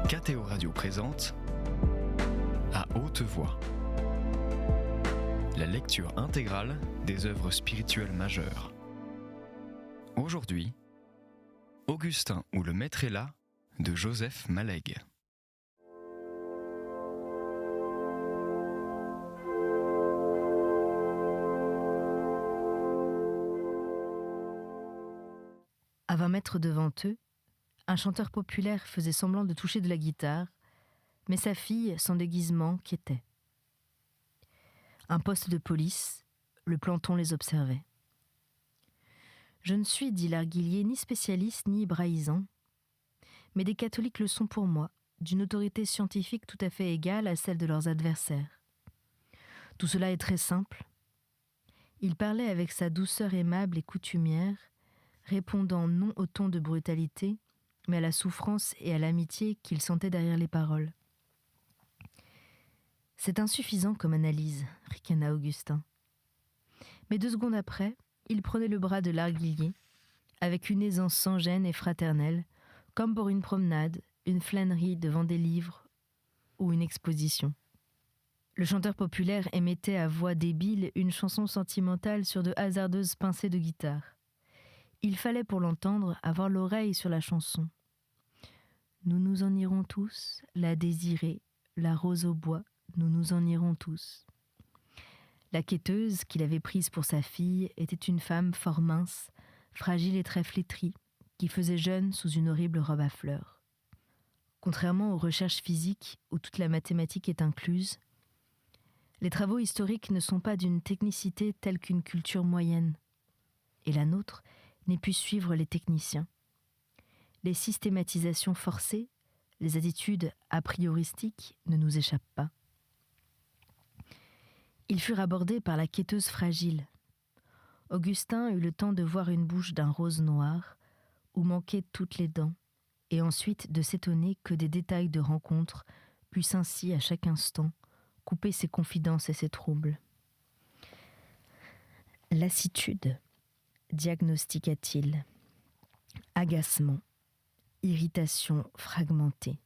KTO Radio présente À haute voix, la lecture intégrale des œuvres spirituelles majeures. Aujourd'hui, Augustin ou le Maître est là de Joseph Malègue. À 20 mètres devant eux, un chanteur populaire faisait semblant de toucher de la guitare, mais sa fille, sans déguisement, quêtait. Un poste de police, le planton les observait. « Je ne suis, dit l'arguillier, ni spécialiste ni hébraïsant, mais des catholiques le sont pour moi, d'une autorité scientifique tout à fait égale à celle de leurs adversaires. Tout cela est très simple. » Il parlait avec sa douceur aimable et coutumière, répondant non au ton de brutalité, mais à la souffrance et à l'amitié qu'il sentait derrière les paroles. « C'est insuffisant comme analyse, ricana Augustin. Mais 2 secondes après, il prenait le bras de l'arguillier, avec une aisance sans gêne et fraternelle, comme pour une promenade, une flânerie devant des livres ou une exposition. Le chanteur populaire émettait à voix débile une chanson sentimentale sur de hasardeuses pincées de guitare. Il fallait pour l'entendre avoir l'oreille sur la chanson. Nous nous en irons tous, la désirée, la rose au bois, nous nous en irons tous. La quêteuse, qu'il avait prise pour sa fille, était une femme fort mince, fragile et très flétrie, qui faisait jeune sous une horrible robe à fleurs. Contrairement aux recherches physiques, où toute la mathématique est incluse, les travaux historiques ne sont pas d'une technicité telle qu'une culture moyenne. Et la nôtre n'ait pu suivre les techniciens. Les systématisations forcées, les attitudes a prioristiques ne nous échappent pas. Ils furent abordés par la quêteuse fragile. Augustin eut le temps de voir une bouche d'un rose noir, où manquaient toutes les dents, et ensuite de s'étonner que des détails de rencontre puissent ainsi, à chaque instant, couper ses confidences et ses troubles. Lassitude, diagnostiqua-t-il. Agacement, irritation fragmentée.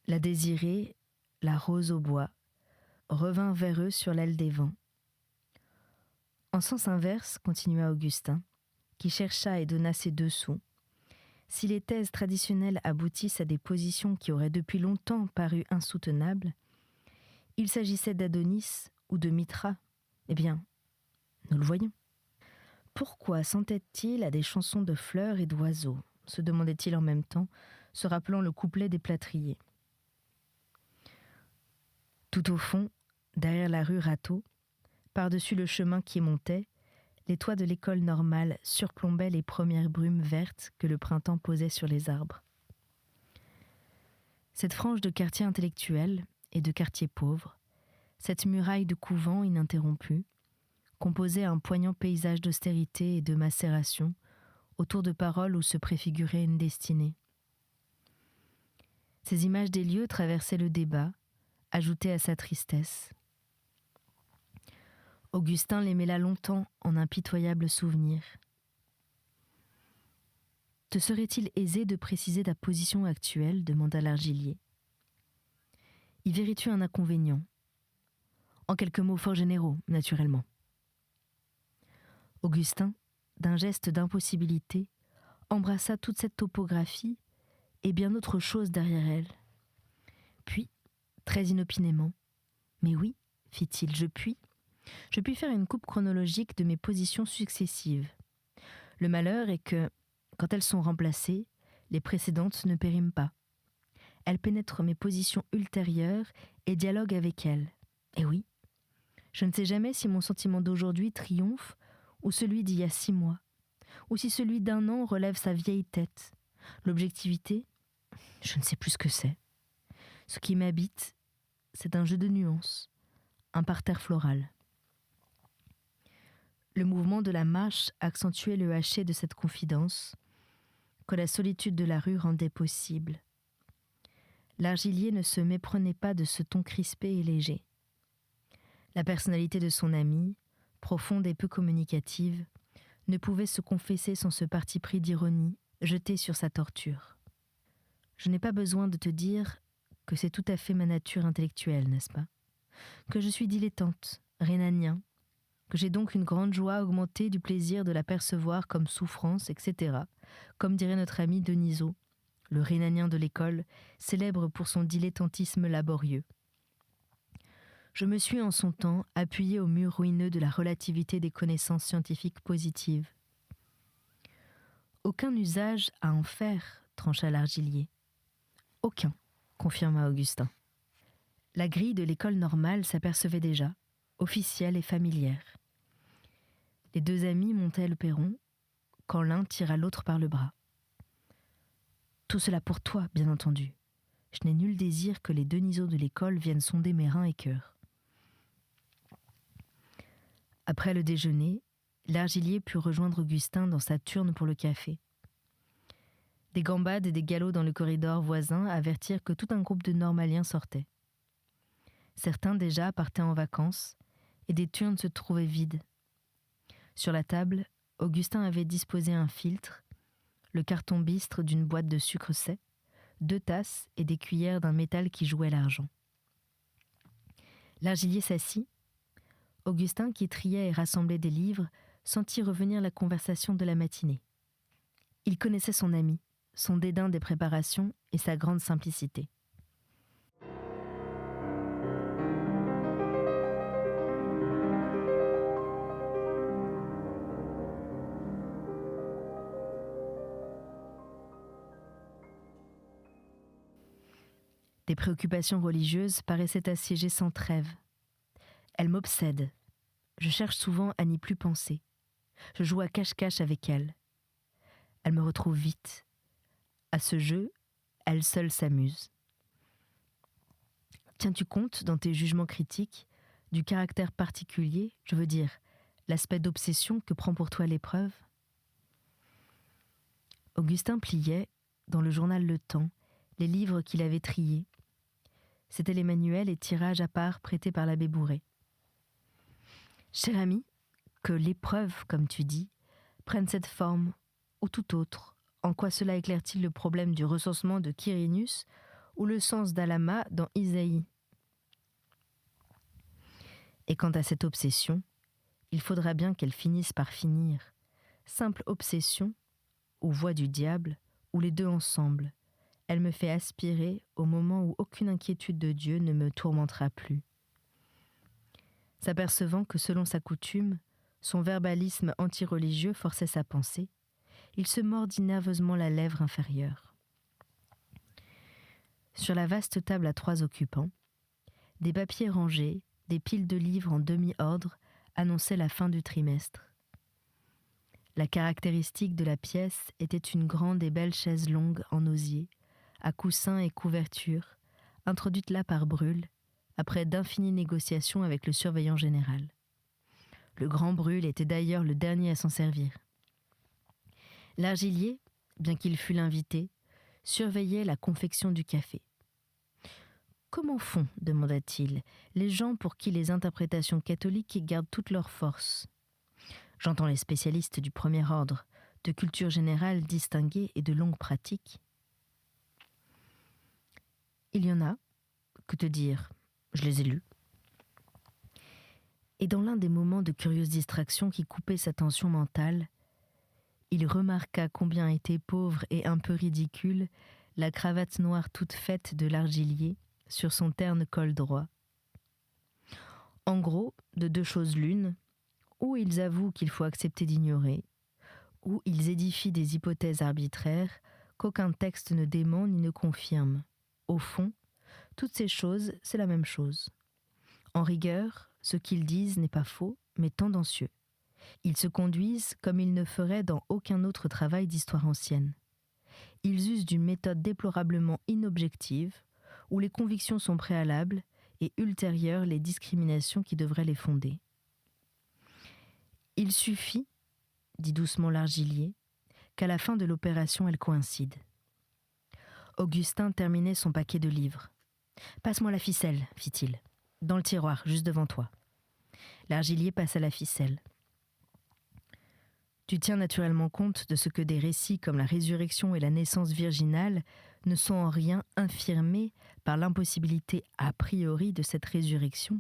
La désirée, la rose au bois, revint vers eux sur l'aile des vents. En sens inverse, continua Augustin, qui chercha et donna ses 2 sous, si les thèses traditionnelles aboutissent à des positions qui auraient depuis longtemps paru insoutenables, il s'agissait d'Adonis ou de Mithra, eh bien, nous le voyons. Pourquoi s'entête-t-il à des chansons de fleurs et d'oiseaux, se demandait-il en même temps, se rappelant le couplet des plâtriers. Tout au fond, derrière la rue Rateau, par-dessus le chemin qui montait, les toits de l'école normale surplombaient les premières brumes vertes que le printemps posait sur les arbres. Cette frange de quartier intellectuel et de quartier pauvre, cette muraille de couvent ininterrompue, composait un poignant paysage d'austérité et de macération autour de paroles où se préfigurait une destinée. Ces images des lieux traversaient le débat, ajoutaient à sa tristesse. Augustin les mêla longtemps en impitoyables souvenirs. « Te serait-il aisé de préciser ta position actuelle » demanda l'argillier. « Y verrais-tu un inconvénient ? En quelques mots fort généraux, naturellement. » Augustin, d'un geste d'impossibilité, embrassa toute cette topographie et bien autre chose derrière elle. Puis, très inopinément, « Mais oui, fit-il, je puis faire une coupe chronologique de mes positions successives. Le malheur est que, quand elles sont remplacées, les précédentes ne périment pas. Elles pénètrent mes positions ultérieures et dialoguent avec elles. Et oui, je ne sais jamais si mon sentiment d'aujourd'hui triomphe ou celui d'il y a 6 mois, ou si celui d'1 an relève sa vieille tête. L'objectivité, je ne sais plus ce que c'est. Ce qui m'habite, c'est un jeu de nuances, un parterre floral. » Le mouvement de la marche accentuait le haché de cette confidence, que la solitude de la rue rendait possible. L'argillier ne se méprenait pas de ce ton crispé et léger. La personnalité de son ami, profonde et peu communicative, ne pouvait se confesser sans ce parti pris d'ironie jeté sur sa torture. Je n'ai pas besoin de te dire que c'est tout à fait ma nature intellectuelle, n'est-ce pas ? Que je suis dilettante, rhénanien, que j'ai donc une grande joie augmentée du plaisir de la percevoir comme souffrance, etc., comme dirait notre ami Denisot, le rhénanien de l'école, célèbre pour son dilettantisme laborieux. Je me suis en son temps appuyée au mur ruineux de la relativité des connaissances scientifiques positives. Aucun usage à en faire, trancha l'argilier. Aucun, confirma Augustin. La grille de l'école normale s'apercevait déjà, officielle et familière. Les deux amis montaient le perron, quand l'un tira l'autre par le bras. Tout cela pour toi, bien entendu. Je n'ai nul désir que les Denisot de l'école viennent sonder mes reins et cœurs. Après le déjeuner, l'argilier put rejoindre Augustin dans sa turne pour le café. Des gambades et des galops dans le corridor voisin avertirent que tout un groupe de normaliens sortait. Certains déjà partaient en vacances, et des turnes se trouvaient vides. Sur la table, Augustin avait disposé un filtre, le carton bistre d'une boîte de sucre sec, 2 tasses et des cuillères d'un métal qui jouait l'argent. L'argilier s'assit. Augustin, qui triait et rassemblait des livres, sentit revenir la conversation de la matinée. Il connaissait son ami, son dédain des préparations et sa grande simplicité. Des préoccupations religieuses paraissaient assiéger sans trêve. Elles m'obsèdent. Je cherche souvent à n'y plus penser. Je joue à cache-cache avec elle. Elle me retrouve vite. À ce jeu, elle seule s'amuse. Tiens-tu compte, dans tes jugements critiques, du caractère particulier, je veux dire, l'aspect d'obsession que prend pour toi l'épreuve ? Augustin pliait, dans le journal Le Temps, les livres qu'il avait triés. C'étaient les manuels et tirages à part prêtés par l'abbé Bourret. Cher ami, que l'épreuve, comme tu dis, prenne cette forme ou toute autre, en quoi cela éclaire-t-il le problème du recensement de Quirinus ou le sens d'Alama dans Isaïe ? Et quant à cette obsession, il faudra bien qu'elle finisse par finir. Simple obsession, ou voix du diable, ou les deux ensemble. Elle me fait aspirer au moment où aucune inquiétude de Dieu ne me tourmentera plus. S'apercevant que selon sa coutume, son verbalisme antireligieux forçait sa pensée, il se mordit nerveusement la lèvre inférieure. Sur la vaste table à 3 occupants, des papiers rangés, des piles de livres en demi-ordre annonçaient la fin du trimestre. La caractéristique de la pièce était une grande et belle chaise longue en osier, à coussins et couverture, introduite là par Brûle, après d'infinies négociations avec le surveillant général. Le grand Brûle était d'ailleurs le dernier à s'en servir. L'argilier, bien qu'il fût l'invité, surveillait la confection du café. « Comment font, demanda-t-il, les gens pour qui les interprétations catholiques gardent toute leur force ? J'entends les spécialistes du premier ordre, de culture générale distinguée et de longue pratique. Il y en a, que te dire, je les ai lus. » Et dans l'un des moments de curieuse distraction qui coupait sa tension mentale, il remarqua combien était pauvre et un peu ridicule la cravate noire toute faite de l'argilier sur son terne col droit. En gros, de 2 choses l'une, ou ils avouent qu'il faut accepter d'ignorer, ou ils édifient des hypothèses arbitraires qu'aucun texte ne dément ni ne confirme. Au fond, toutes ces choses, c'est la même chose. En rigueur, ce qu'ils disent n'est pas faux, mais tendancieux. Ils se conduisent comme ils ne feraient dans aucun autre travail d'histoire ancienne. Ils usent d'une méthode déplorablement inobjective, où les convictions sont préalables et ultérieures les discriminations qui devraient les fonder. Il suffit, dit doucement l'argilier, qu'à la fin de l'opération elle coïncide. Augustin terminait son paquet de livres. « Passe-moi la ficelle, fit-il, dans le tiroir, juste devant toi. » L'argilier passa la ficelle. « Tu tiens naturellement compte de ce que des récits comme la résurrection et la naissance virginale ne sont en rien infirmés par l'impossibilité a priori de cette résurrection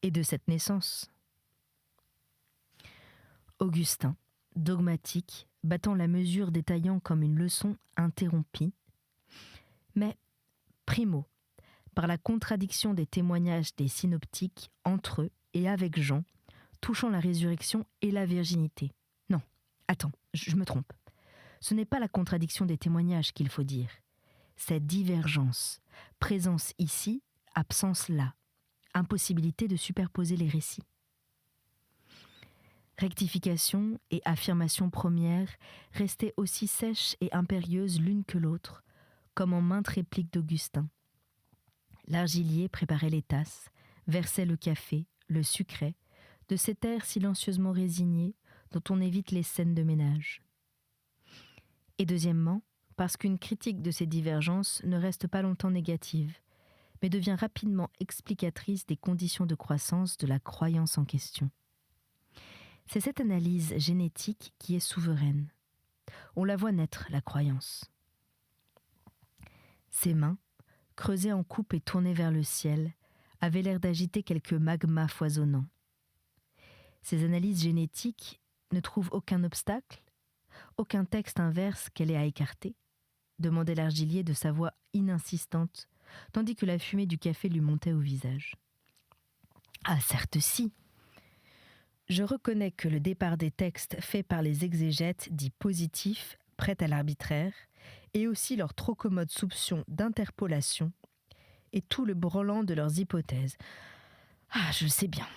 et de cette naissance. Augustin, dogmatique, battant la mesure détaillant comme une leçon interrompie, mais, primo, par la contradiction des témoignages des synoptiques entre eux et avec Jean, touchant la résurrection et la virginité. Non, attends, je me trompe. Ce n'est pas la contradiction des témoignages qu'il faut dire. C'est divergence, présence ici, absence là, impossibilité de superposer les récits. Rectification et affirmation première restaient aussi sèches et impérieuses l'une que l'autre, comme en maintes répliques d'Augustin. L'argilier préparait les tasses, versait le café, le sucrait, de cet air silencieusement résigné dont on évite les scènes de ménage. Et deuxièmement, parce qu'une critique de ces divergences ne reste pas longtemps négative, mais devient rapidement explicatrice des conditions de croissance de la croyance en question. C'est cette analyse génétique qui est souveraine. On la voit naître, la croyance. Ses mains, creusées en coupe et tournées vers le ciel, avaient l'air d'agiter quelques magmas foisonnants. Ces analyses génétiques ne trouvent aucun obstacle, aucun texte inverse qu'elle ait à écarter, demandait l'argilier de sa voix ininsistante, tandis que la fumée du café lui montait au visage. Ah, certes si. Je reconnais que le départ des textes faits par les exégètes dits positifs, prêts à l'arbitraire, et aussi leur trop commode soupçon d'interpolation, et tout le brelan de leurs hypothèses. Ah, je le sais bien.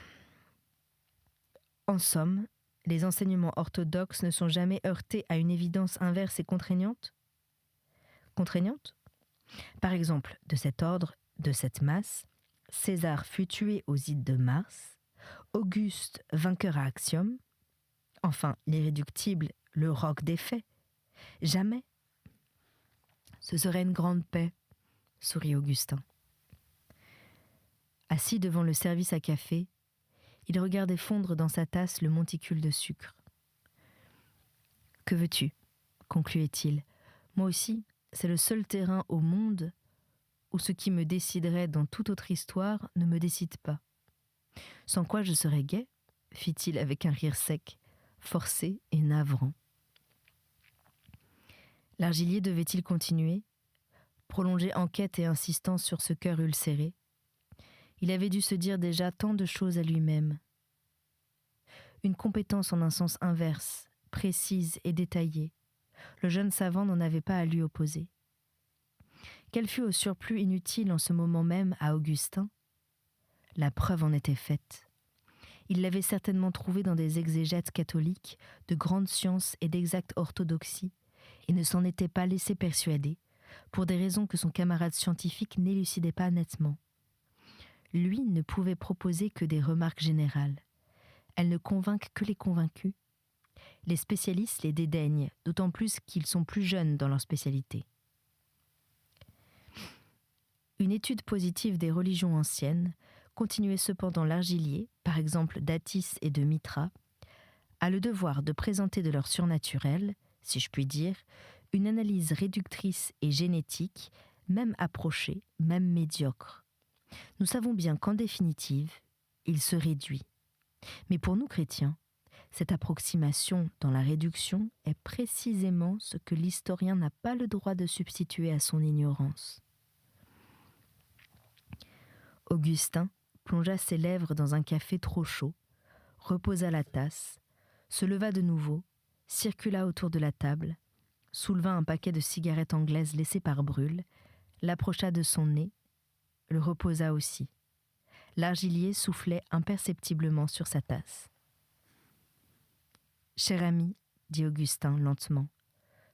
En somme, les enseignements orthodoxes ne sont jamais heurtés à une évidence inverse et contraignante ? Contraignante ? Par exemple, de cet ordre, de cette masse, César fut tué aux Ides de Mars, Auguste vainqueur à Actium, enfin l'irréductible, le roc des faits. Jamais. Ce serait une grande paix, sourit Augustin. Assis devant le service à café, il regardait fondre dans sa tasse le monticule de sucre. « Que veux-tu » concluait-il. « Moi aussi, c'est le seul terrain au monde où ce qui me déciderait dans toute autre histoire ne me décide pas. Sans quoi je serais gai, fit-il avec un rire sec, forcé et navrant. L'argilier devait-il continuer, prolonger enquête et insistance sur ce cœur ulcéré? Il avait dû se dire déjà tant de choses à lui-même. Une compétence en un sens inverse, précise et détaillée, le jeune savant n'en avait pas à lui opposer. Quelle fut au surplus inutile en ce moment même à Augustin? La preuve en était faite. Il l'avait certainement trouvé dans des exégètes catholiques de grande science et d'exacte orthodoxie, et ne s'en était pas laissé persuader, pour des raisons que son camarade scientifique n'élucidait pas nettement. Lui ne pouvait proposer que des remarques générales. Elles ne convainquent que les convaincus. Les spécialistes les dédaignent, d'autant plus qu'ils sont plus jeunes dans leur spécialité. Une étude positive des religions anciennes continuait cependant l'argilier, par exemple d'Atis et de Mithra, a le devoir de présenter de leur surnaturel, si je puis dire, une analyse réductrice et génétique, même approchée, même médiocre. Nous savons bien qu'en définitive, il se réduit. Mais pour nous chrétiens, cette approximation dans la réduction est précisément ce que l'historien n'a pas le droit de substituer à son ignorance. Augustin plongea ses lèvres dans un café trop chaud, reposa la tasse, se leva de nouveau, circula autour de la table, souleva un paquet de cigarettes anglaises laissées par Brûle, l'approcha de son nez, le reposa aussi. L'argilier soufflait imperceptiblement sur sa tasse. « Cher ami, dit Augustin lentement,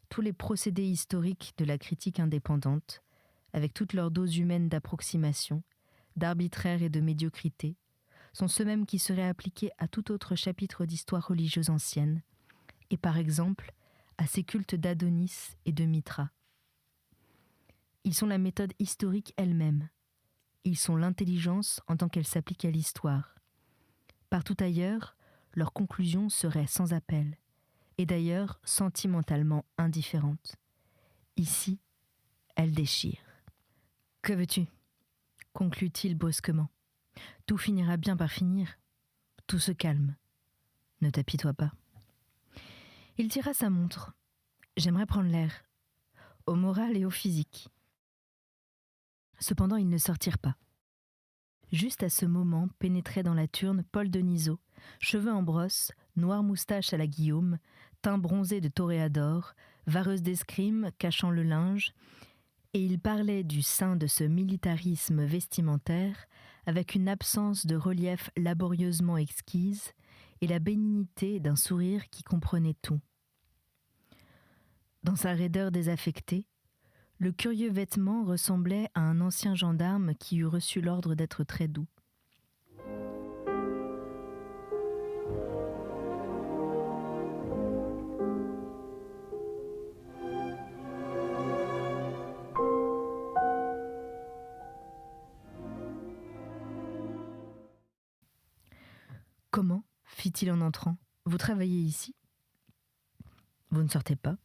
tous les procédés historiques de la critique indépendante, avec toute leur dose humaine d'approximation, d'arbitraire et de médiocrité, sont ceux mêmes qui seraient appliqués à tout autre chapitre d'histoire religieuse ancienne, et par exemple à ces cultes d'Adonis et de Mithra. Ils sont la méthode historique elle-même. Ils sont l'intelligence en tant qu'elle s'applique à l'histoire. Partout ailleurs, leurs conclusions seraient sans appel, et d'ailleurs sentimentalement indifférente. Ici, elle déchire. « Que veux-tu » conclut-il brusquement. « Tout finira bien par finir. Tout se calme. Ne t'apitoie pas. » Il tira sa montre. « J'aimerais prendre l'air, au moral et au physique. » Cependant, ils ne sortirent pas. Juste à ce moment pénétrait dans la turne Paul Denisot, cheveux en brosse, noire moustache à la Guillaume, teint bronzé de toréador, vareuse d'escrime cachant le linge, et il parlait du sein de ce militarisme vestimentaire avec une absence de relief laborieusement exquise et la bénignité d'un sourire qui comprenait tout. Dans sa raideur désaffectée, le curieux vêtement ressemblait à un ancien gendarme qui eût reçu l'ordre d'être très doux. « Comment » fit-il en entrant. « Vous travaillez ici ? Vous ne sortez pas ?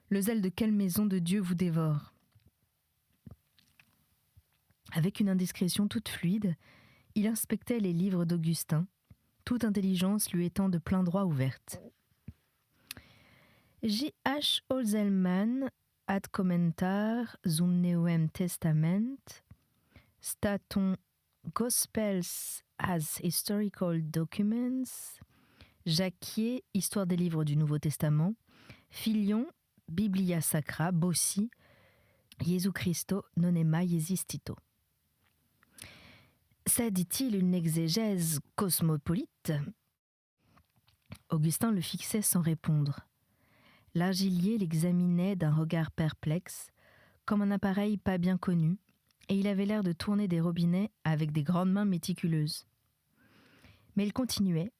Le zèle de quelle maison de Dieu vous dévore ? » Avec une indiscrétion toute fluide, il inspectait les livres d'Augustin, toute intelligence lui étant de plein droit ouverte. J.H. Holzelmann ad commentar zum Neuem Testament, staton Gospels as historical documents, Jacquier, Histoire des livres du Nouveau Testament, Filion, Biblia Sacra, Bossi, Jesu Christo non existito. C'est, dit-il, une exégèse cosmopolite. Augustin le fixait sans répondre. L'argilier l'examinait d'un regard perplexe, comme un appareil pas bien connu, et il avait l'air de tourner des robinets avec des grandes mains méticuleuses. Mais il continuait,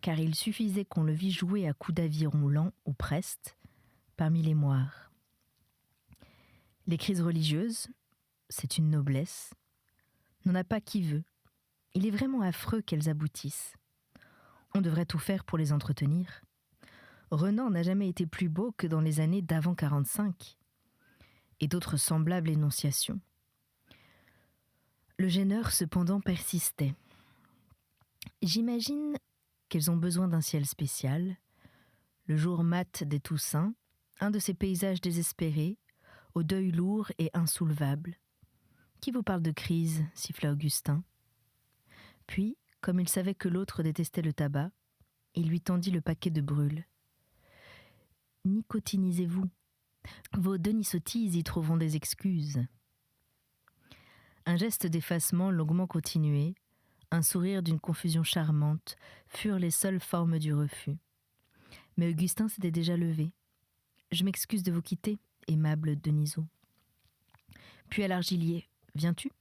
car il suffisait qu'on le vît jouer à coups d'aviron lent ou preste, parmi les moires. Les crises religieuses, c'est une noblesse, n'en a pas qui veut. Il est vraiment affreux qu'elles aboutissent. On devrait tout faire pour les entretenir. Renan n'a jamais été plus beau que dans les années d'avant 45, et d'autres semblables énonciations. Le gêneur, cependant, persistait. J'imagine qu'elles ont besoin d'un ciel spécial, le jour mat des Toussaints, un de ces paysages désespérés, au deuil lourd et insoulevable. Qui vous parle de crise, siffla Augustin. Puis, comme il savait que l'autre détestait le tabac, il lui tendit le paquet de brûle. Nicotinisez-vous. Vos denisottises y trouveront des excuses. Un geste d'effacement longuement continué, un sourire d'une confusion charmante furent les seules formes du refus. Mais Augustin s'était déjà levé. « Je m'excuse de vous quitter, aimable Denisot. » Puis à l'argilier, « Viens-tu »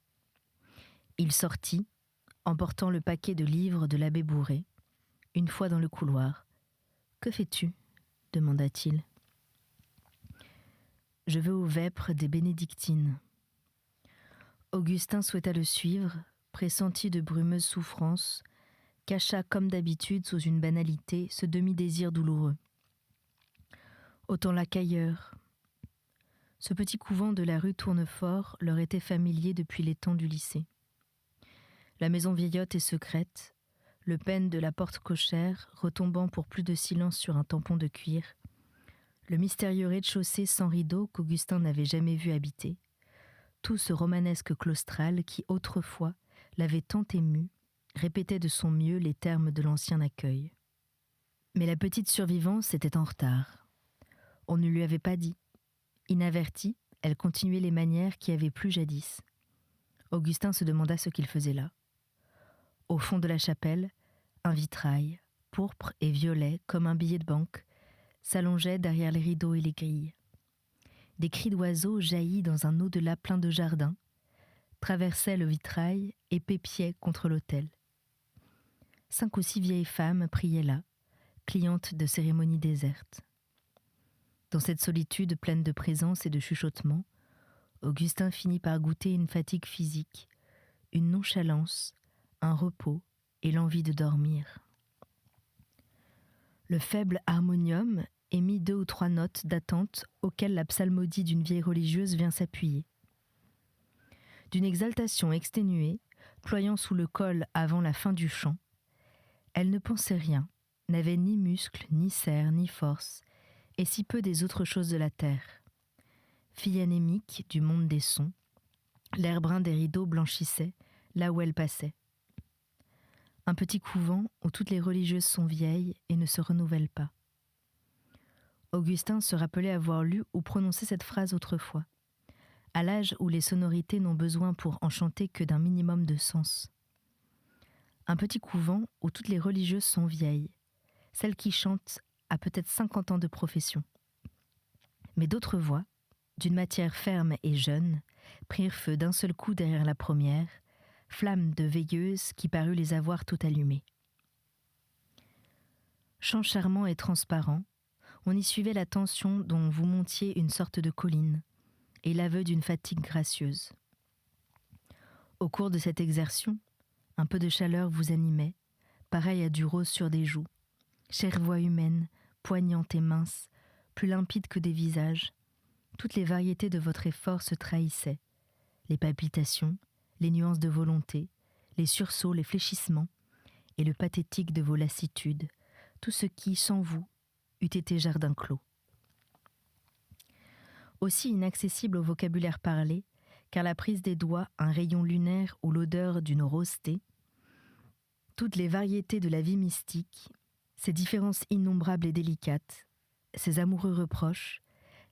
Il sortit, emportant le paquet de livres de l'abbé Bourré. Une fois dans le couloir, « Que fais-tu » demanda-t-il. « Je vais aux vêpres des bénédictines. » Augustin souhaita le suivre, pressenti de brumeuses souffrances, cacha comme d'habitude sous une banalité ce demi-désir douloureux. Autant la qu'ailleurs. Ce petit couvent de la rue Tournefort leur était familier depuis les temps du lycée. La maison vieillotte et secrète, le pêne de la porte cochère retombant pour plus de silence sur un tampon de cuir, le mystérieux rez-de-chaussée sans rideau qu'Augustin n'avait jamais vu habiter, tout ce romanesque claustral qui, autrefois, l'avait tant ému, répétait de son mieux les termes de l'ancien accueil. Mais la petite survivance était en retard. On ne lui avait pas dit. Inavertie, elle continuait les manières qui avaient plu jadis. Augustin se demanda ce qu'il faisait là. Au fond de la chapelle, un vitrail, pourpre et violet comme un billet de banque, s'allongeait derrière les rideaux et les grilles. Des cris d'oiseaux jaillis dans un au-delà plein de jardins, traversaient le vitrail et pépiaient contre l'autel. 5 ou 6 vieilles femmes priaient là, clientes de cérémonies désertes. Dans cette solitude pleine de présence et de chuchotements, Augustin finit par goûter une fatigue physique, une nonchalance, un repos et l'envie de dormir. Le faible harmonium émit 2 ou 3 notes d'attente auxquelles la psalmodie d'une vieille religieuse vient s'appuyer. D'une exaltation exténuée, ployant sous le col avant la fin du chant, elle ne pensait rien, n'avait ni muscles, ni serre, ni force, et si peu des autres choses de la terre. Fille anémique du monde des sons, l'air brun des rideaux blanchissait là où elle passait. Un petit couvent où toutes les religieuses sont vieilles et ne se renouvellent pas. Augustin se rappelait avoir lu ou prononcé cette phrase autrefois, à l'âge où les sonorités n'ont besoin pour enchanter que d'un minimum de sens. Un petit couvent où toutes les religieuses sont vieilles, celle qui chante a peut-être 50 ans de profession. Mais d'autres voix, d'une matière ferme et jeune, prirent feu d'un seul coup derrière la première, flamme de veilleuse qui parut les avoir tout allumées. Chant charmant et transparent, on y suivait la tension dont vous montiez une sorte de colline, et l'aveu d'une fatigue gracieuse. Au cours de cette exertion, un peu de chaleur vous animait, pareil à du rose sur des joues, chère voix humaine, poignante et mince, plus limpide que des visages. Toutes les variétés de votre effort se trahissaient, les palpitations, les nuances de volonté, les sursauts, les fléchissements, et le pathétique de vos lassitudes, tout ce qui, sans vous, eût été jardin clos. Aussi inaccessible au vocabulaire parlé, car la prise des doigts, un rayon lunaire ou l'odeur d'une rosée, toutes les variétés de la vie mystique, ces différences innombrables et délicates, ces amoureux reproches,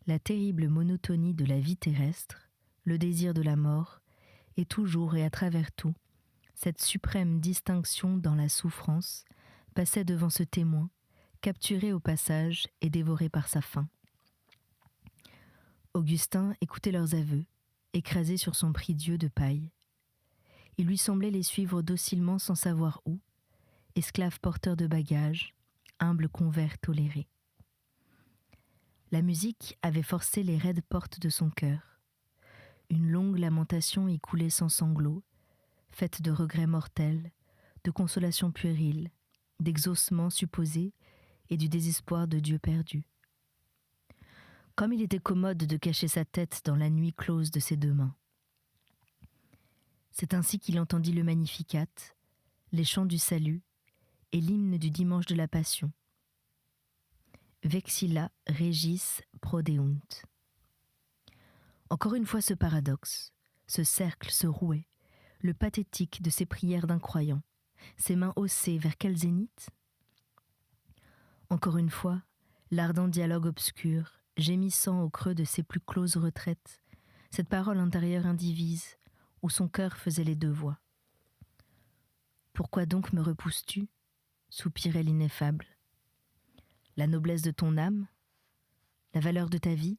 la terrible monotonie de la vie terrestre, le désir de la mort, et toujours et à travers tout, cette suprême distinction dans la souffrance passait devant ce témoin, capturé au passage et dévoré par sa faim. Augustin écoutait leurs aveux, écrasé sur son prie-dieu de paille. Il lui semblait les suivre docilement sans savoir où, esclave porteur de bagages, humble convers toléré. La musique avait forcé les raides portes de son cœur. Une longue lamentation y coulait sans sanglots, faite de regrets mortels, de consolations puériles, d'exaucements supposés et du désespoir de Dieu perdu. Comme il était commode de cacher sa tête dans la nuit close de ses 2 mains. C'est ainsi qu'il entendit le Magnificat, les chants du salut et l'hymne du dimanche de la Passion. Vexilla regis prodeunt. Encore une fois ce paradoxe, ce cercle se rouait, le pathétique de ces prières d'un croyant, ses mains haussées vers quel zénith ? Encore une fois, l'ardent dialogue obscur, gémissant au creux de ses plus closes retraites, cette parole intérieure indivise, où son cœur faisait les 2 voix. Pourquoi donc me repousses-tu ? Soupirait l'ineffable. La noblesse de ton âme ? La valeur de ta vie ?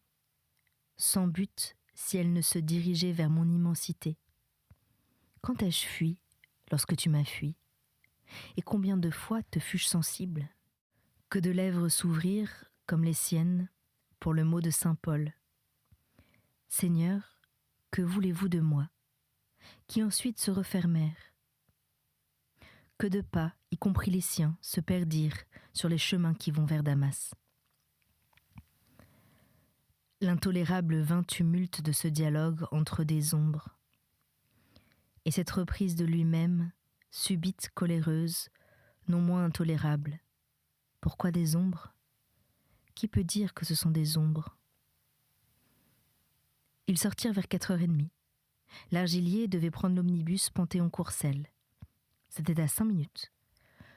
Sans but, si elle ne se dirigeait vers mon immensité. Quand ai-je fui, lorsque tu m'as fui ? Et combien de fois te fus-je sensible ? Que de lèvres s'ouvrirent, comme les siennes, pour le mot de saint Paul. Seigneur, que voulez-vous de moi ? Qui ensuite se refermèrent. Que de pas, y compris les siens, se perdirent sur les chemins qui vont vers Damas. L'intolérable vain tumulte de ce dialogue entre des ombres. Et cette reprise de lui-même, subite, coléreuse, non moins intolérable. Pourquoi des ombres ? Qui peut dire que ce sont des ombres ? Ils sortirent vers 4h30. L'argilier devait prendre l'omnibus Panthéon-Courcelles. C'était à 5 minutes.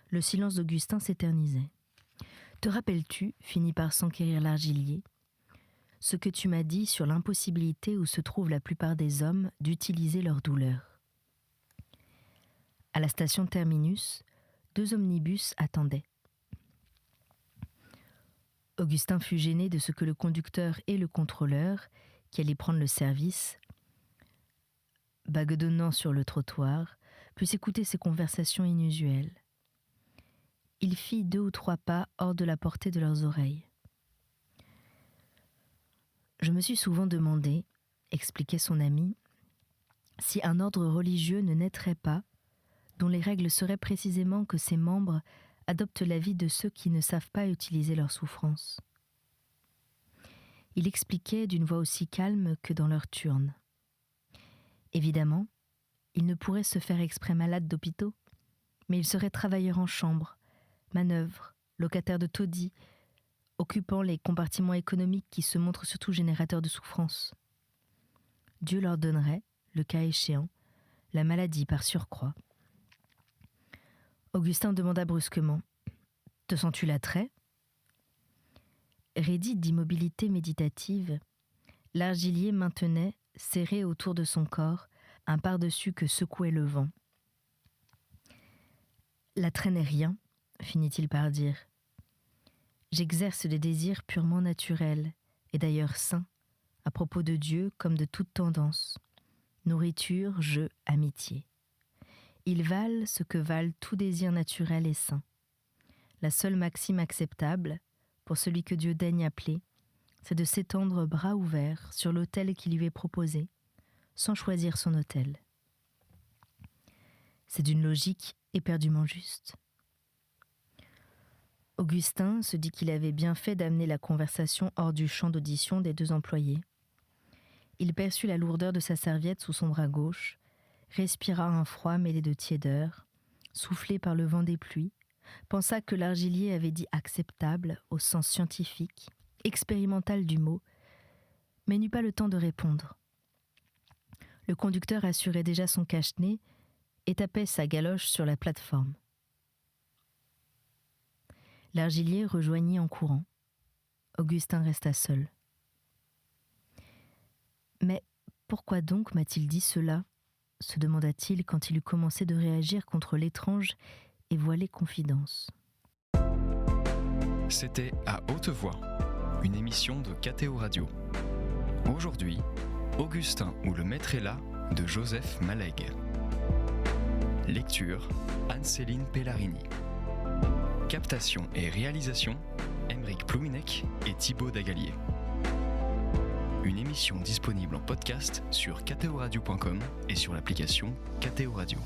Le silence d'Augustin s'éternisait. « Te rappelles-tu, finit par s'enquérir l'argilier, ce que tu m'as dit sur l'impossibilité où se trouvent la plupart des hommes d'utiliser leur douleur ?» À la station terminus, 2 omnibus attendaient. Augustin fut gêné de ce que le conducteur et le contrôleur, qui allaient prendre le service, baguedonnant sur le trottoir, puissent écouter ces conversations inusuelles. Il fit 2 ou 3 pas hors de la portée de leurs oreilles. « Je me suis souvent demandé, expliquait son ami, si un ordre religieux ne naîtrait pas, dont les règles seraient précisément que ses membres adopte la vie de ceux qui ne savent pas utiliser leur souffrance. Il expliquait d'une voix aussi calme que dans leur turne. Évidemment, il ne pourrait se faire exprès malade d'hôpitaux, mais il serait travailleur en chambre, manœuvre, locataire de taudis, occupant les compartiments économiques qui se montrent surtout générateurs de souffrance. Dieu leur donnerait, le cas échéant, la maladie par surcroît. Augustin demanda brusquement « Te sens-tu l'attrait ?» Raidi d'immobilité méditative, l'argilier maintenait, serré autour de son corps, un pardessus que secouait le vent. « L'attrait n'est rien, finit-il par dire. J'exerce des désirs purement naturels, et d'ailleurs sains, à propos de Dieu comme de toute tendance. Nourriture, jeu, amitié. Ils valent ce que valent tout désir naturel et sain. La seule maxime acceptable, pour celui que Dieu daigne appeler, c'est de s'étendre bras ouverts sur l'autel qui lui est proposé, sans choisir son autel. C'est d'une logique éperdument juste. Augustin se dit qu'il avait bien fait d'amener la conversation hors du champ d'audition des deux employés. Il perçut la lourdeur de sa serviette sous son bras gauche, respira un froid mêlé de tiédeur, soufflé par le vent des pluies, pensa que l'argilier avait dit acceptable au sens scientifique, expérimental du mot, mais n'eut pas le temps de répondre. Le conducteur assurait déjà son cache-nez et tapait sa galoche sur la plateforme. L'argilier rejoignit en courant. Augustin resta seul. « Mais pourquoi donc m'a-t-il dit cela ?» se demanda-t-il quand il eut commencé de réagir contre l'étrange et voilée confidence. C'était À haute voix, une émission de KTO Radio. Aujourd'hui, Augustin ou le maître est là de Joseph Malègue. Lecture, Anne-Céline Pellarini. Captation et réalisation, Aymeric Plouinec et Thibaut Dagalier. Une émission disponible en podcast sur ktoradio.com et sur l'application KTO Radio.